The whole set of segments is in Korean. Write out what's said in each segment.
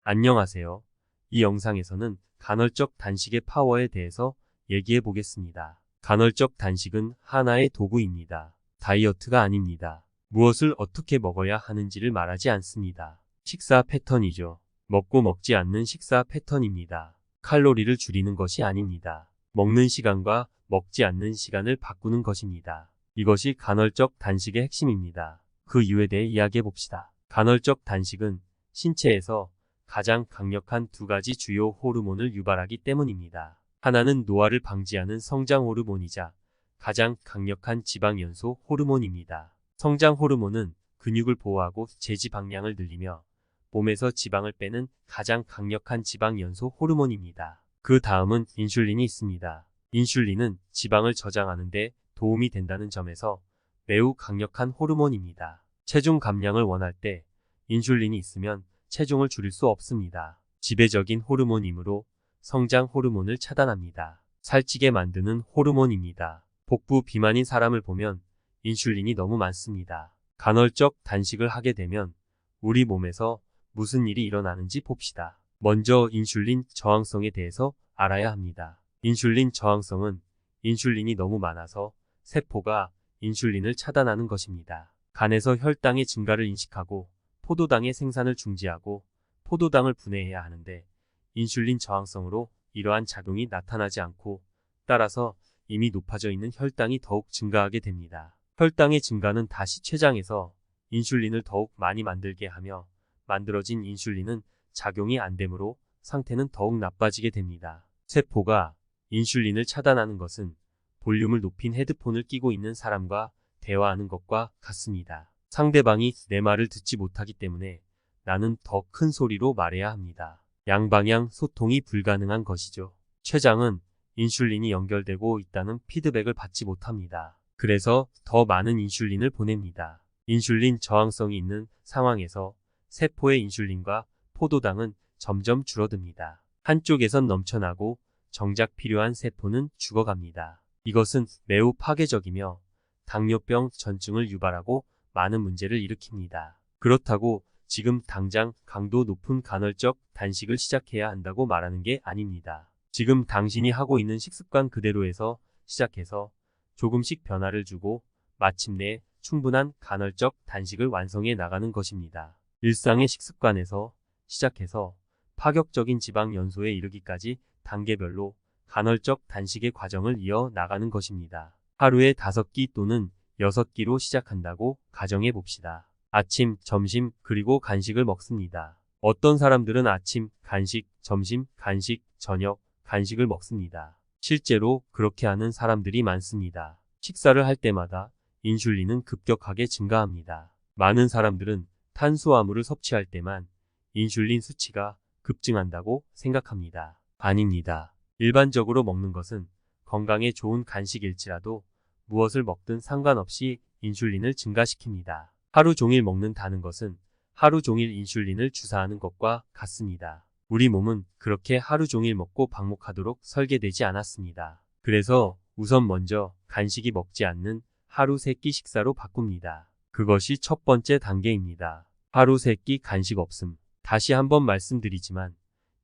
안녕하세요. 이 영상에서는 간헐적 단식의 파워에 대해서 얘기해 보겠습니다. 간헐적 단식은 하나의 도구입니다. 다이어트가 아닙니다. 무엇을 어떻게 먹어야 하는지를 말하지 않습니다. 식사 패턴이죠. 먹고 먹지 않는 식사 패턴입니다. 칼로리를 줄이는 것이 아닙니다. 먹는 시간과 먹지 않는 시간을 바꾸는 것입니다. 이것이 간헐적 단식의 핵심입니다. 그 이유에 대해 이야기해 봅시다. 간헐적 단식은 신체에서 가장 강력한 두 가지 주요 호르몬을 유발하기 때문입니다. 하나는 노화를 방지하는 성장 호르몬이자 가장 강력한 지방 연소 호르몬입니다. 성장 호르몬은 근육을 보호하고 재지방량을 늘리며 몸에서 지방을 빼는 가장 강력한 지방 연소 호르몬입니다. 그 다음은 인슐린이 있습니다. 인슐린은 지방을 저장하는 데 도움이 된다는 점에서 매우 강력한 호르몬입니다. 체중 감량을 원할 때 인슐린이 있으면 체중을 줄일 수 없습니다. 지배적인 호르몬이므로 성장 호르몬을 차단합니다. 살찌게 만드는 호르몬입니다. 복부 비만인 사람을 보면 인슐린이 너무 많습니다. 간헐적 단식을 하게 되면 우리 몸에서 무슨 일이 일어나는지 봅시다. 먼저 인슐린 저항성에 대해서 알아야 합니다. 인슐린 저항성은 인슐린이 너무 많아서 세포가 인슐린을 차단하는 것입니다. 간에서 혈당의 증가를 인식하고 포도당의 생산을 중지하고 포도당을 분해해야 하는데 인슐린 저항성으로 이러한 작용이 나타나지 않고 따라서 이미 높아져 있는 혈당이 더욱 증가하게 됩니다. 혈당의 증가는 다시 췌장에서 인슐린을 더욱 많이 만들게 하며 만들어진 인슐린은 작용이 안 되므로 상태는 더욱 나빠지게 됩니다. 세포가 인슐린을 차단하는 것은 볼륨을 높인 헤드폰을 끼고 있는 사람과 대화하는 것과 같습니다. 상대방이 내 말을 듣지 못하기 때문에 나는 더 큰 소리로 말해야 합니다. 양방향 소통이 불가능한 것이죠. 췌장은 인슐린이 연결되고 있다는 피드백을 받지 못합니다. 그래서 더 많은 인슐린을 보냅니다. 인슐린 저항성이 있는 상황에서 세포의 인슐린과 포도당은 점점 줄어듭니다. 한쪽에선 넘쳐나고 정작 필요한 세포는 죽어갑니다. 이것은 매우 파괴적이며 당뇨병 전증을 유발하고 많은 문제를 일으킵니다. 그렇다고 지금 당장 강도 높은 간헐적 단식을 시작해야 한다고 말하는 게 아닙니다. 지금 당신이 하고 있는 식습관 그대로에서 시작해서 조금씩 변화를 주고 마침내 충분한 간헐적 단식을 완성해 나가는 것입니다. 일상의 식습관에서 시작해서 파격적인 지방 연소에 이르기까지 단계별로 간헐적 단식의 과정을 이어 나가는 것입니다. 하루에 5끼 또는 6끼로 시작한다고 가정해 봅시다. 아침, 점심, 그리고 간식을 먹습니다. 어떤 사람들은 아침, 간식, 점심, 간식, 저녁, 간식을 먹습니다. 실제로 그렇게 하는 사람들이 많습니다. 식사를 할 때마다 인슐린은 급격하게 증가합니다. 많은 사람들은 탄수화물을 섭취할 때만 인슐린 수치가 급증한다고 생각합니다. 아닙니다. 일반적으로 먹는 것은 건강에 좋은 간식일지라도 무엇을 먹든 상관없이 인슐린을 증가시킵니다. 하루 종일 먹는다는 것은 하루 종일 인슐린을 주사하는 것과 같습니다. 우리 몸은 그렇게 하루 종일 먹고 방목하도록 설계되지 않았습니다. 그래서 우선 먼저 간식이 먹지 않는 하루 3끼 식사로 바꿉니다. 그것이 첫 번째 단계입니다. 하루 3끼 간식 없음. 다시 한번 말씀드리지만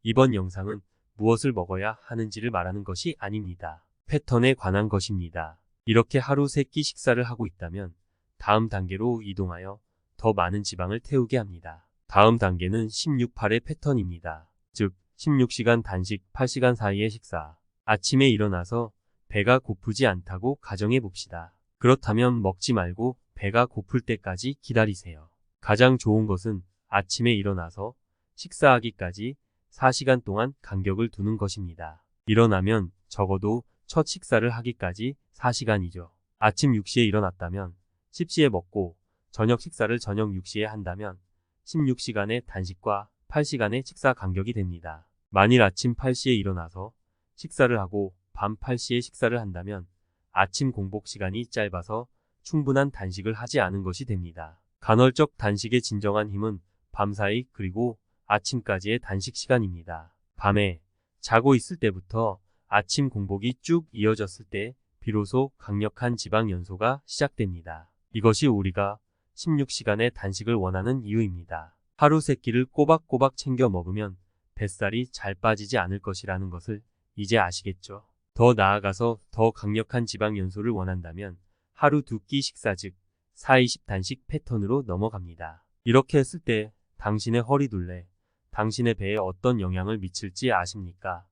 이번 영상은 무엇을 먹어야 하는지를 말하는 것이 아닙니다. 패턴에 관한 것입니다. 이렇게 하루 3끼 식사를 하고 있다면 다음 단계로 이동하여 더 많은 지방을 태우게 합니다. 다음 단계는 16-8의 패턴입니다. 즉 16시간 단식 8시간 사이의 식사. 아침에 일어나서 배가 고프지 않다고 가정해 봅시다. 그렇다면 먹지 말고 배가 고플 때까지 기다리세요. 가장 좋은 것은 아침에 일어나서 식사하기까지 4시간 동안 간격을 두는 것입니다. 일어나면 적어도 첫 식사를 하기까지 4시간이죠. 아침 6시에 일어났다면 10시에 먹고 저녁 식사를 저녁 6시에 한다면 16시간의 단식과 8시간의 식사 간격이 됩니다. 만일 아침 8시에 일어나서 식사를 하고 밤 8시에 식사를 한다면 아침 공복 시간이 짧아서 충분한 단식을 하지 않은 것이 됩니다. 간헐적 단식의 진정한 힘은 밤사이 그리고 아침까지의 단식 시간입니다. 밤에 자고 있을 때부터 아침 공복이 쭉 이어졌을 때 비로소 강력한 지방 연소가 시작됩니다. 이것이 우리가 16시간의 단식을 원하는 이유입니다. 하루 3끼를 꼬박꼬박 챙겨 먹으면 뱃살이 잘 빠지지 않을 것이라는 것을 이제 아시겠죠? 더 나아가서 더 강력한 지방 연소를 원한다면 하루 2끼 식사 즉 4-20 단식 패턴으로 넘어갑니다. 이렇게 했을 때 당신의 허리둘레, 당신의 배에 어떤 영향을 미칠지 아십니까?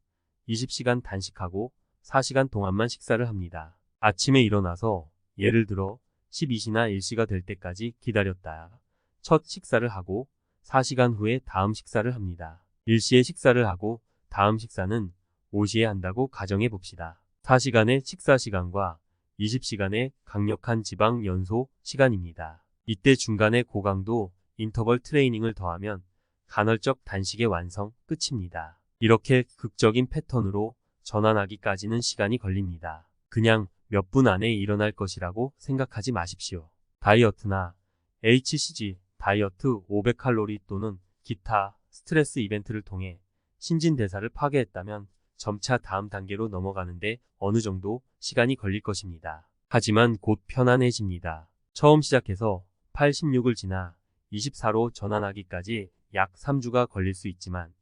20시간 단식하고 4시간 동안만 식사를 합니다. 아침에 일어나서 예를 들어 12시나 1시가 될 때까지 기다렸다가 첫 식사를 하고 4시간 후에 다음 식사를 합니다. 1시에 식사를 하고 다음 식사는 5시에 한다고 가정해 봅시다. 4시간의 식사 시간과 20시간의 강력한 지방 연소 시간입니다. 이때 중간에 고강도 인터벌 트레이닝을 더하면 간헐적 단식의 완성 끝입니다. 이렇게 극적인 패턴으로 전환하기까지는 시간이 걸립니다. 그냥 몇 분 안에 일어날 것이라고 생각하지 마십시오. 다이어트나 HCG, 다이어트 500칼로리 또는 기타 스트레스 이벤트를 통해 신진대사를 파괴했다면 점차 다음 단계로 넘어가는데 어느 정도 시간이 걸릴 것입니다. 하지만 곧 편안해집니다. 처음 시작해서 86을 지나 24로 전환하기까지 약 3주가 걸릴 수 있지만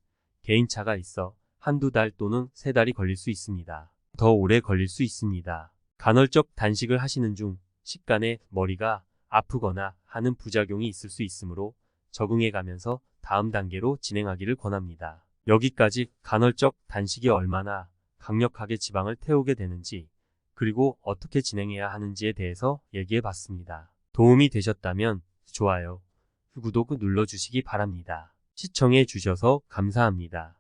개인차가 있어 한두 달 또는 3달이 걸릴 수 있습니다. 더 오래 걸릴 수 있습니다. 간헐적 단식을 하시는 중 식간에 머리가 아프거나 하는 부작용이 있을 수 있으므로 적응해가면서 다음 단계로 진행하기를 권합니다. 여기까지 간헐적 단식이 얼마나 강력하게 지방을 태우게 되는지 그리고 어떻게 진행해야 하는지에 대해서 얘기해 봤습니다. 도움이 되셨다면 좋아요, 구독 눌러주시기 바랍니다. 시청해 주셔서 감사합니다.